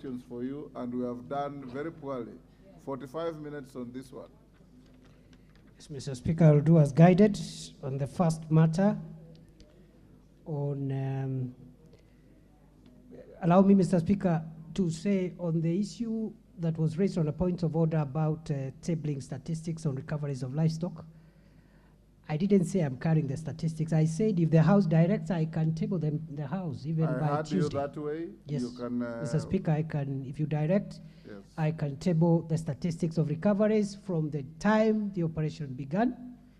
questions for you, and we have done very poorly. 45 minutes on this one. Yes, Mr. Speaker, I'll do as guided on the first matter. Allow me, Mr. Speaker, to say on the issue that was raised on a point of order about tabling statistics on recoveries of livestock. I didn't say I'm carrying the statistics. I said if the House directs, I can table them in the House even by Tuesday. I heard you that way. Yes, you can, Mr. Speaker, I can, if you direct, yes. I can table the statistics of recoveries from the time the operation began.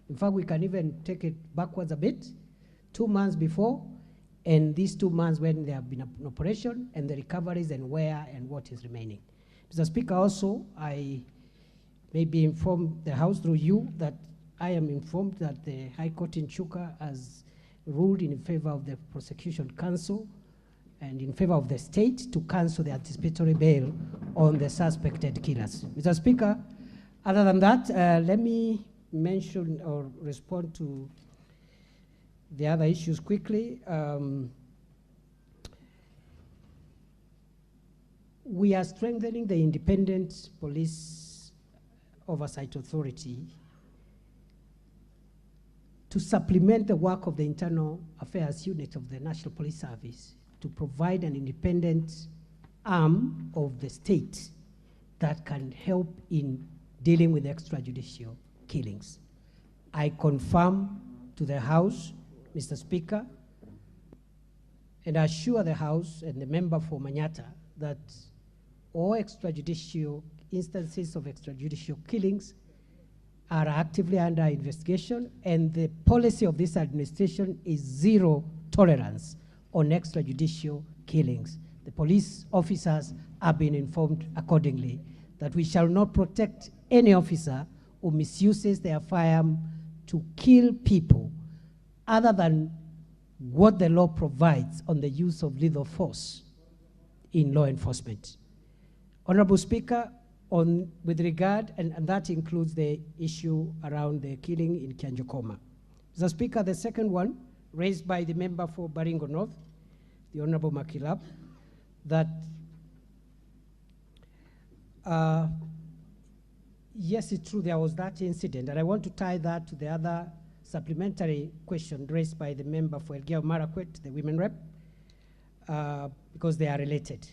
In fact, we can even take it backwards a bit, 2 months before, and these 2 months when there have been an operation, and the recoveries and where and what is remaining. Mr. Speaker, also, I maybe inform the House through you that I am informed that the High Court in Chuka has ruled in favor of the Prosecution Council and in favor of the state to cancel the anticipatory bail on the suspected killers. Mr. Speaker, other than that, let me mention or respond to the other issues quickly. We are strengthening the Independent Police Oversight Authority to supplement the work of the Internal Affairs Unit of the National Police Service to provide an independent arm of the state that can help in dealing with extrajudicial killings. I confirm to the House, Mr. Speaker, and I assure the House and the member for Manyata that all extrajudicial instances of extrajudicial killings are actively under investigation, and the policy of this administration is zero tolerance on extrajudicial killings. The police officers have been informed accordingly that we shall not protect any officer who misuses their firearm to kill people other than what the law provides on the use of lethal force in law enforcement. Honorable Speaker, with regard, and that includes the issue around the killing in Kianjokoma. Mr. Speaker, the second one, raised by the member for Baringo North, the Honorable Makilap, that yes, it's true there was that incident, and I want to tie that to the other supplementary question raised by the member for Elgeyo Marakwet, the women rep, because they are related.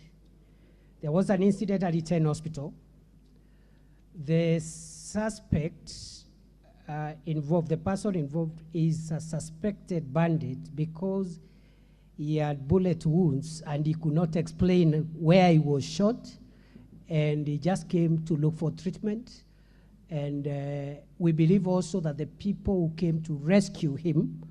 There was an incident at Iten Hospital. The suspect involved, the person involved is a suspected bandit because he had bullet wounds and he could not explain where he was shot, and he just came to look for treatment. And we believe also that the people who came to rescue him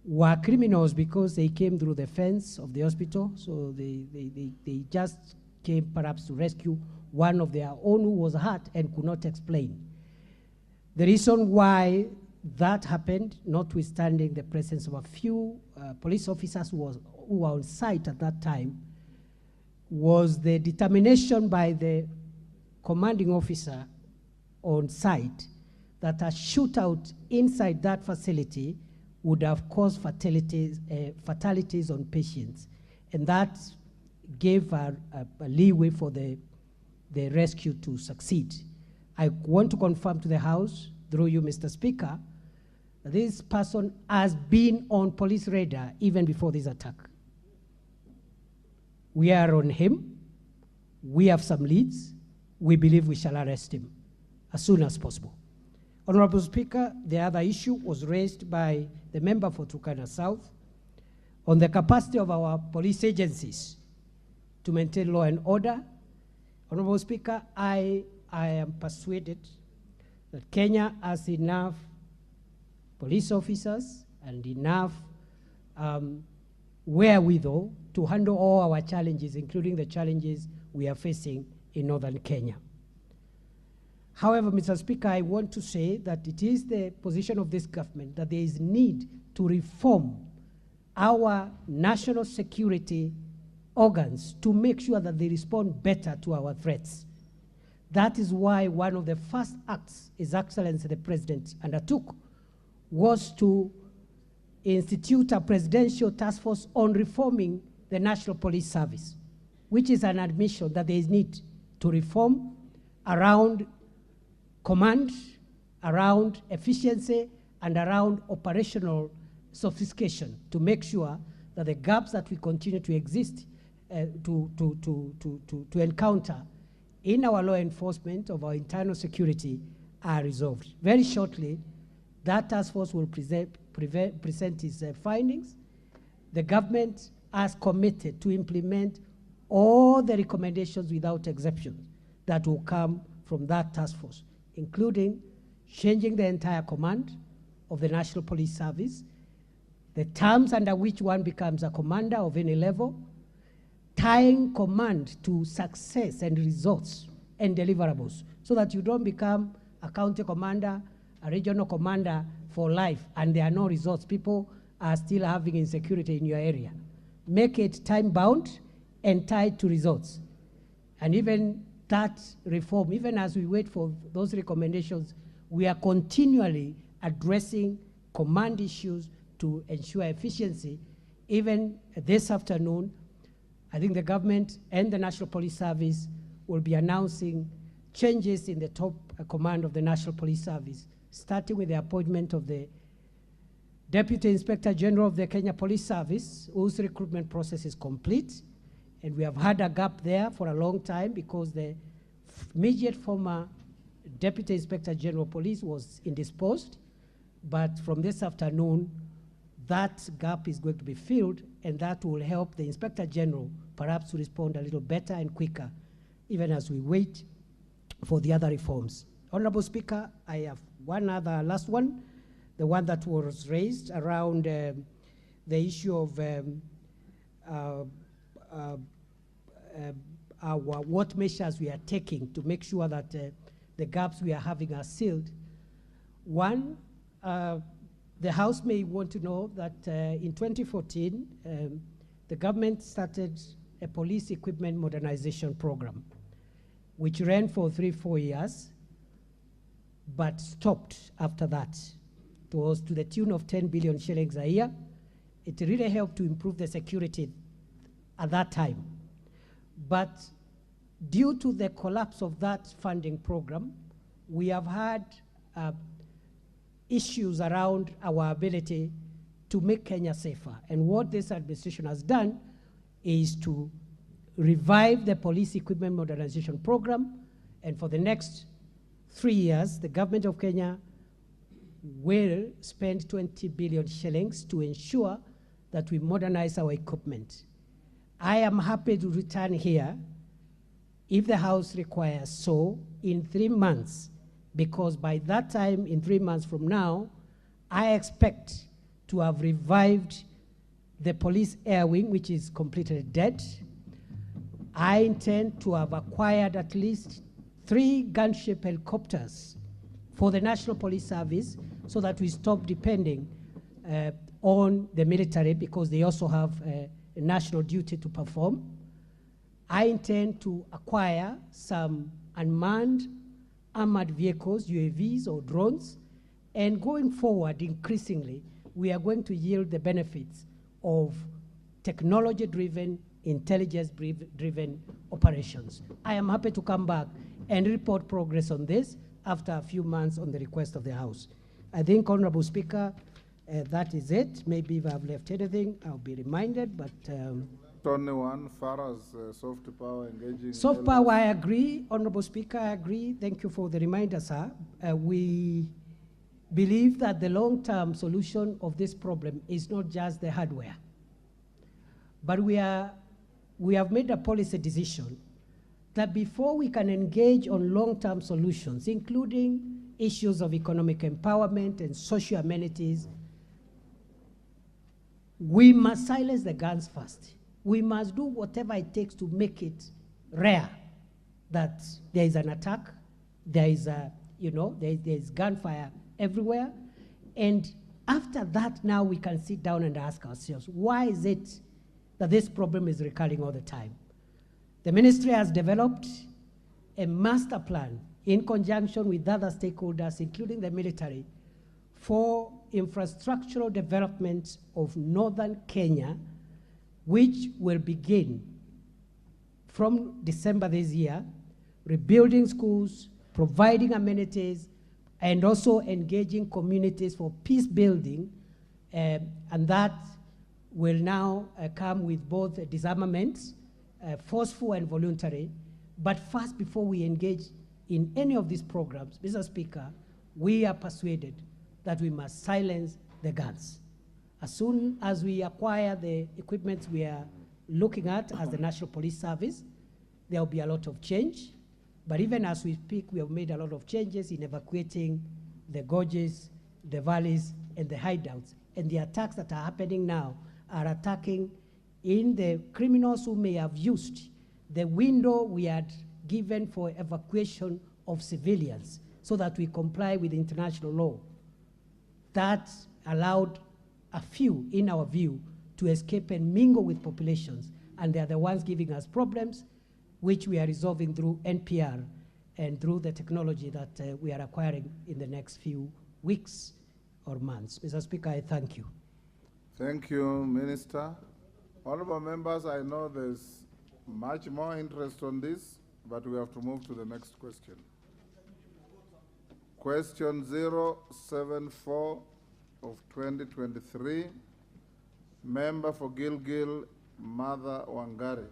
were criminals because they came through the fence of the hospital, so they just came perhaps to rescue one of their own who was hurt and could not explain. The reason why that happened, notwithstanding the presence of a few police officers who were on site at that time, was the determination by the commanding officer on site that a shootout inside that facility would have caused fatalities on patients. And that gave a leeway for the rescue to succeed. I want to confirm to the House, through you, Mr. Speaker, that this person has been on police radar even before this attack. We are on him. We have some leads. We believe we shall arrest him as soon as possible. Honorable Speaker, the other issue was raised by the member for Turkana South on the capacity of our police agencies to maintain law and order. Honorable Speaker, I am persuaded that Kenya has enough police officers and enough wherewithal to handle all our challenges, including the challenges we are facing in northern Kenya. However, Mr. Speaker, I want to say that it is the position of this government that there is need to reform our national security organs to make sure that they respond better to our threats. That is why one of the first acts His Excellency the President undertook was to institute a presidential task force on reforming the National Police Service. which is an admission that there is need to reform around command, around efficiency, and around operational sophistication to make sure that the gaps that we continue to exist, to encounter in our law enforcement of our internal security are resolved. Very shortly, that task force will present its findings. The government has committed to implement all the recommendations without exception that will come from that task force, including changing the entire command of the National Police Service, the terms under which one becomes a commander of any level, tying command to success and results and deliverables, so that you don't become a county commander, a regional commander for life, and there are no results. People are still having insecurity in your area. Make it time-bound and tied to results. And even that reform, even as we wait for those recommendations, we are continually addressing command issues to ensure efficiency. Even this afternoon, I think the government and the National Police Service will be announcing changes in the top command of the National Police Service, starting with the appointment of the Deputy Inspector General of the Kenya Police Service, whose recruitment process is complete. And we have had a gap there for a long time because the immediate former Deputy Inspector General of Police was indisposed. But from this afternoon, that gap is going to be filled, and that will help the Inspector General perhaps to respond a little better and quicker, even as we wait for the other reforms. Honorable Speaker, I have one other last one, the one that was raised around the issue of what measures we are taking to make sure that the gaps we are having are sealed. One, the House may want to know that in 2014, the government started a police equipment modernization program, which ran for 3-4 years, but stopped after that. It was to the tune of 10 billion shillings a year. It really helped to improve the security at that time. But due to the collapse of that funding program, we have had issues around our ability to make Kenya safer. And what this administration has done is to revive the police equipment modernization program. And for the next 3 years, the government of Kenya will spend 20 billion shillings to ensure that we modernize our equipment. I am happy to return here if the House requires so in 3 months, because by that time, in 3 months from now, I expect to have revived the police air wing, which is completely dead. I intend to have acquired at least 3 gunship helicopters for the National Police Service so that we stop depending on the military, because they also have a national duty to perform. I intend to acquire some unmanned armored vehicles, UAVs or drones, and going forward, increasingly, we are going to yield the benefits of technology-driven, intelligence-driven operations. I am happy to come back and report progress on this after a few months on the request of the House. I think, Honorable Speaker, that is it. Maybe if I've left anything, I'll be reminded, but... Only one, far as soft power engaging... Soft power, I agree. Honorable Speaker, I agree. Thank you for the reminder, sir. We believe that the long-term solution of this problem is not just the hardware. But we have made a policy decision that before we can engage on long-term solutions, including issues of economic empowerment and social amenities, we must silence the guns first. We must do whatever it takes to make it rare that there is an attack, there is there's gunfire everywhere. And after that, now we can sit down and ask ourselves, why is it that this problem is recurring all the time? The ministry has developed a master plan in conjunction with other stakeholders, including the military, for infrastructural development of northern Kenya, which will begin from December this year, rebuilding schools, providing amenities, and also engaging communities for peace building, and that will now come with both disarmament, forceful and voluntary. But first, before we engage in any of these programs, Mr. Speaker, we are persuaded that we must silence the guns. As soon as we acquire the equipment we are looking at as the National Police Service, there will be a lot of change. But even as we speak, we have made a lot of changes in evacuating the gorges, the valleys, and the hideouts. And the attacks that are happening now are attacking in the criminals who may have used the window we had given for evacuation of civilians so that we comply with international law. That allowed a few, in our view, to escape and mingle with populations, and they are the ones giving us problems, which we are resolving through NPR and through the technology that we are acquiring in the next few weeks or months. Mr. Speaker, I thank you. Thank you, Minister. Honorable members, I know there's much more interest on this, but we have to move to the next question. Question 074 of 2023, Member for Gilgil, Mother Wangari.